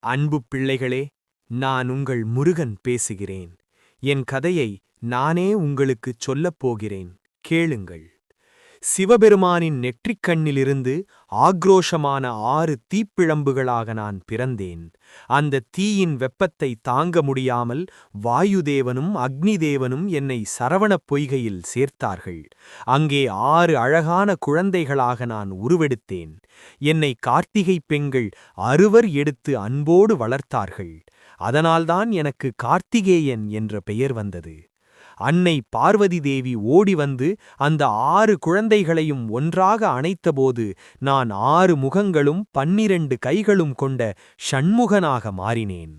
அன்பு பிள்ளைகளே, நான் உங்கள் முருகன் பேசுகிறேன். என் கதையை நானே உங்களுக்குச் சொல்லப் போகிறேன், கேளுங்கள். சிவபெருமானின் நெற்றிக்கண்ணிலிருந்து ஆக்ரோஷமான 6 தீப்பிழம்புகளாக நான் பிறந்தேன். அந்த தீயின் வெப்பத்தை தாங்க முடியாமல் வாயுதேவனும் அக்னிதேவனும் என்னை சரவணப் பொய்கையில் சேர்த்தார்கள். அங்கே 6 அழகான குழந்தைகளாக நான் உருவெடுத்தேன். என்னை கார்த்திகைப் பெண்கள் 6 எடுத்து அன்போடு வளர்த்தார்கள். அதனால்தான் எனக்கு கார்த்திகேயன் என்ற பெயர் வந்தது. அன்னை பார்வதி தேவி ஓடி வந்து அந்த 6 குழந்தைகளையும் ஒன்றாக அணைத்தபோது நான் 6 முகங்களும் 12 கைகளும் கொண்ட ஷண்முகனாக மாறினேன்.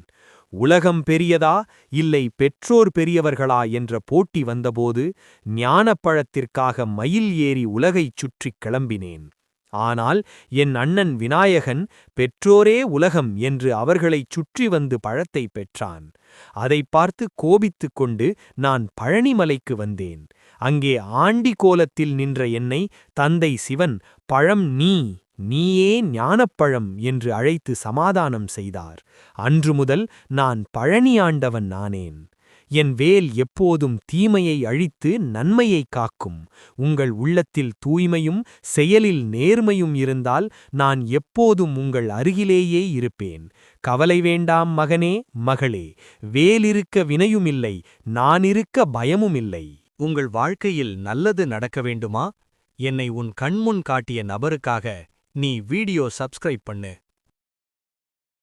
உலகம் பெரியதா இல்லை பெற்றோர் பெரியவர்களா என்ற போட்டி வந்தபோது ஞானப்பழத்திற்காக மயில் ஏறி உலகைச் சுற்றிக் கிளம்பினேன். ஆனால் என் அண்ணன் விநாயகன் பெற்றோரே உலகம் என்று அவர்களைச் சுற்றி வந்து பழத்தை பெற்றான். அதைப் பார்த்து கோபித்துக் கொண்டு நான் பழனிமலைக்கு வந்தேன். அங்கே ஆண்டி கோலத்தில் நின்ற என்னை தந்தை சிவன் பழம் நீயே ஞானப்பழம் என்று அழைத்து சமாதானம் செய்தார். அன்று முதல் நான் பழனி ஆண்டவன் ஆனேன். என் வேல் எப்போதும் தீமையை அழித்து நன்மையைக் காக்கும். உங்கள் உள்ளத்தில் தூய்மையும் செயலில் நேர்மையும் இருந்தால் நான் எப்போதும் உங்கள் அருகிலேயே இருப்பேன். கவலை வேண்டாம் மகனே, மகளே. வேலிருக்க வினையுமில்லை, நானிருக்க பயமுமில்லை. உங்கள் வாழ்க்கையில் நல்லது நடக்க வேண்டுமா? என்னை உன் கண்முன் காட்டிய நபருக்காக நீ வீடியோ சப்ஸ்கிரைப் பண்ணு.